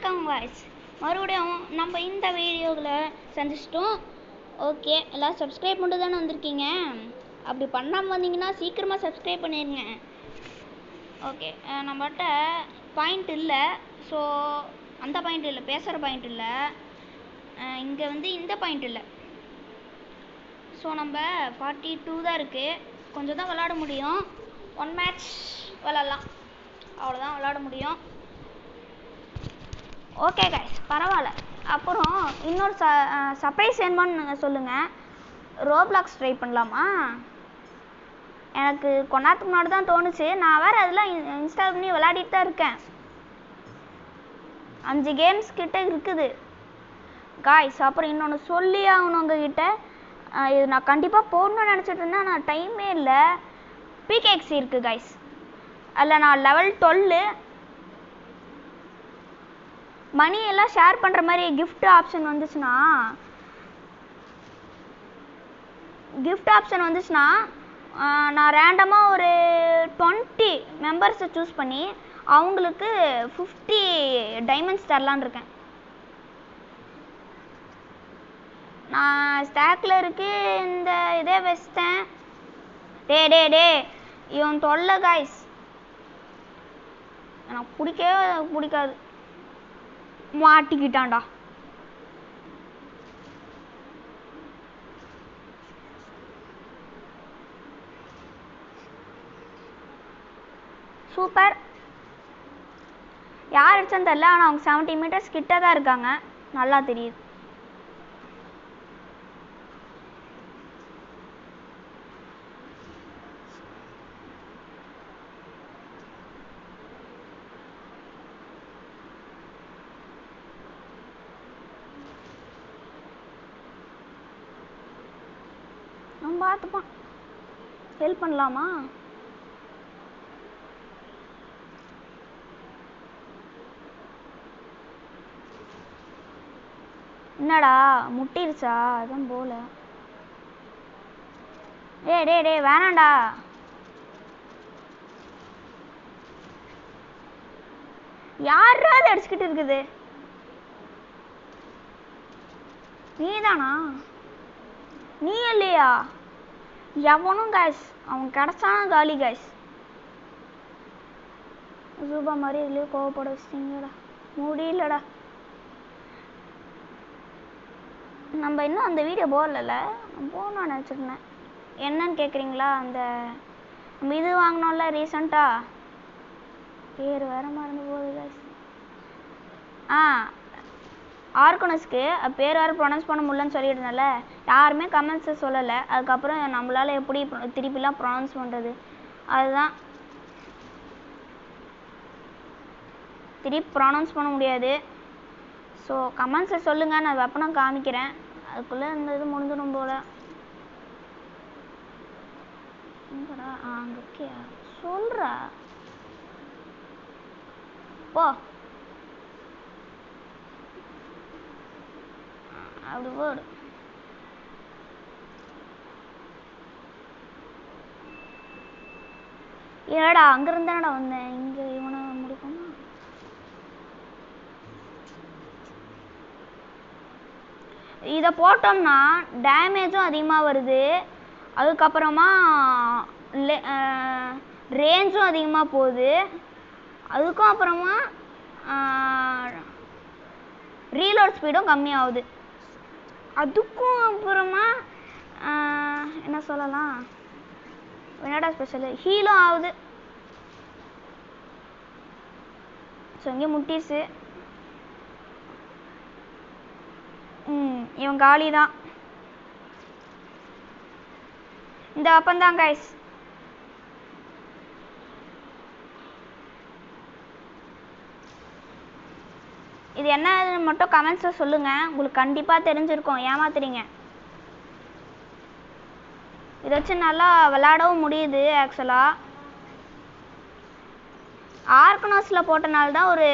வணக்கம் வாய்ஸ், மறுபடியும் நம்ம இந்த வீடியோவில் சந்திச்சிட்டோம். ஓகே, எல்லாம் சப்ஸ்கிரைப் பண்ணிட்டு தானே வந்திருக்கீங்க. அப்படி பண்ணாமல் வந்தீங்கன்னா சீக்கிரமாக சப்ஸ்கிரைப் பண்ணிடுங்க. ஓகே, நம்மகிட்ட பாயிண்ட் இல்லை. ஸோ அந்த பாயிண்ட் இல்லை, பேசுகிற பாயிண்ட் இல்லை. இங்கே இந்த பாயிண்ட் இல்லை. ஸோ நம்ம 42 தான் இருக்குது. கொஞ்சம் தான் விளாட முடியும். 1 மேட்ச் விளாட்லாம், அவ்வளோதான் விளாட முடியும். ஓகே கைஸ், பரவாயில்ல. அப்புறம் இன்னொரு சர்ப்ரைஸ் வேணுமான்னு சொல்லுங்கள். ரோப்ளாக்ஸ் ட்ரை பண்ணலாமா? எனக்கு கொஞ்ச நேரத்துக்கு முன்னாடி தான் தோணுச்சு. நான் வேறு அதெல்லாம் இன்ஸ்டால் பண்ணி விளையாடிட்டு தான் இருக்கேன். 5 கேம்ஸ் கிட்ட இருக்குது காய்ஸ். அப்புறம் இன்னொன்று சொல்லி ஆகணும் உங்ககிட்ட. இது நான் கண்டிப்பாக போடணும்னு நினச்சிட்டு இருந்தேன், ஆனால் டைமே இல்லை. பிகேஎக்ஸ் இருக்குது காய்ஸ். அதில் நான் லெவல் 12. மணி எல்லாம் ஷேர் பண்ணுற மாதிரி கிஃப்ட் ஆப்ஷன் வந்துச்சுன்னா நான் ரேண்டமாக ஒரு 20 மெம்பர்ஸை சூஸ் பண்ணி அவங்களுக்கு 50 டைமண்ட்ஸ் தரலான்னு இருக்கேன். நான் ஸ்டாக்கில் இருக்கு இந்த இதே வச்சிட்டேன். டே இவன் தொல்லை காய்ஸ், எனக்கு பிடிக்காது. மாட்டிக்கிட்டான்டா. சூப்பர். யார் அடிச்சான்னு தெரியல, ஆனால் அவங்க 70 மீட்டர்ஸ் கிட்ட தான் இருக்காங்க, நல்லா தெரியுது. பார்த்துப்பான். ஹெல்ப் பண்ணலாமா? என்னடா முட்டிருச்சா? அதுவும் போல. டே வேணாண்டா. யாராவது அடிச்சுக்கிட்டு இருக்குது? நீதானா? நீ இல்லையா? எவனும் காய்ஸ், அவன் கிடைச்சானா காலி காய்ஸ். சூப்பா மாதிரி இதுலேயே கோவப்பட வச்சிட்டீங்கடா. முடியலடா. நம்ம இன்னும் அந்த வீடியோ போடல, போகணும்னு நினச்சிருந்தேன். என்னன்னு கேட்குறீங்களா? அந்த நம்ம இது வாங்கினோம்ல ரீசண்டாக, பேர் வேற மறந்து போகுது காய்ஸ். ஆர்கனஸ்க்கு பேர் வேறு ப்ரொனவுன்ஸ் பண்ண முடியலன்னு சொல்லிட்டு இருந்தேன்ல, யாருமே கமெண்ட்ஸை சொல்லலை. அதுக்கப்புறம் நம்மளால் எப்படி திருப்பிலாம் ப்ரொனவுன்ஸ் பண்ணுறது? அதுதான், திருப்பி ப்ரொனவுன்ஸ் பண்ண முடியாது. ஸோ கமெண்ட்ஸை சொல்லுங்கள், நான் வெப்பனம் காமிக்கிறேன். அதுக்குள்ளே இந்த இது முடிஞ்சிடும் போல. எங்கடா? அங்கே ஓகேயா சொல்கிறா போ. அப்படி போடு. ஏடா அங்கிருந்தானடா வந்தேன். இங்கே இவனை முடிக்கணும். இதை போட்டோம்னா டேமேஜும் அதிகமாக வருது. அதுக்கப்புறமா ரேஞ்சும் அதிகமாக போகுது. அதுக்கும் அப்புறமா ரீலோட் ஸ்பீடும் கம்மியாகுது. அதுக்கும் அப்புறமா என்ன சொல்லலாம், என்னடா ஸ்பெஷலு, ஹீலும் ஆகுது. ஸோ இங்கே முட்டிச்சு. இவன் காலி தான். இந்த அப்பந்தான் கைஸ். இது என்ன மட்டும் கமெண்ட்ஸில் சொல்லுங்கள், உங்களுக்கு கண்டிப்பாக தெரிஞ்சிருக்கும். ஏமாத்துறீங்க. இதை வச்சு நல்லா விளையாடவும் முடியுது. ஆக்சுவலாக ஆர்கனோஸில் போட்டனால தான் ஒரு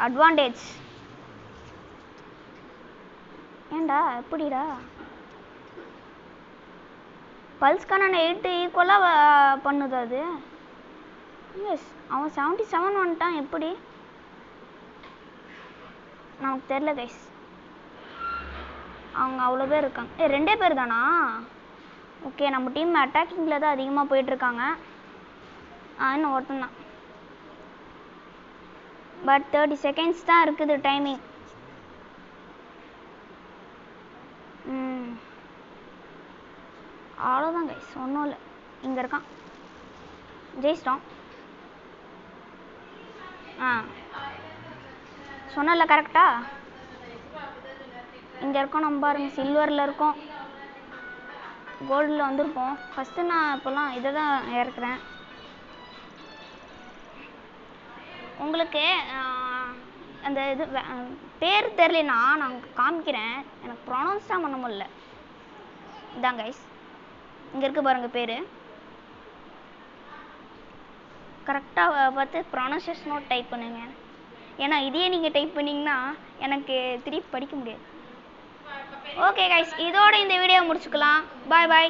அட்வான்டேஜ். ஏண்டா எப்படிடா? பல்ஸ்க்கான 8 ஈக்குவலாக பண்ணுது அது. எஸ், அவன் 77 வந்துட்டான். எப்படி? நமக்கு தெரியல கைஸ். அவங்க அவ்வளோ பேர் இருக்காங்க. 2 பேர் தானா? ஓகே, நம்ம டீம் அட்டாக்கிங்கில் தான் அதிகமாக போயிட்டுருக்காங்க. இன்னும் ஒருத்தன் தான். பட் 30 செகண்ட்ஸ் தான் இருக்குது டைமிங். அவ்வளோதான் கைஸ், ஒன்றும் இல்லை. இங்கே இருக்கான். ஜெயிச்சிட்டோம். சொன்னல கரெக்டா? இங்கே இருக்கோம் நம்ம பாருங்க. சில்வரில் இருக்கோம், கோல்டில் வந்திருப்போம். ஃபஸ்ட்டு நான் இப்போல்லாம் இதை தான் இறக்குறேன். உங்களுக்கு அந்த இது பேர் தெரியலனா நான் காமிக்கிறேன். எனக்கு ப்ரொனவுன்ஸ் தான் பண்ண முடியல. இதான் கைஸ், இங்கே இருக்கு பாருங்கள் பேர். கரெக்டாக பார்த்து ப்ரொனன்சியேஷனும் டைப் பண்ணுங்க. ஏன்னா இதையே நீங்கள் டைப் பண்ணிங்கன்னா எனக்கு திருப்பி படிக்க முடியாது. ஓகே கைஸ், இதோட இந்த வீடியோ முடிச்சுக்கலாம். பாய் பாய்.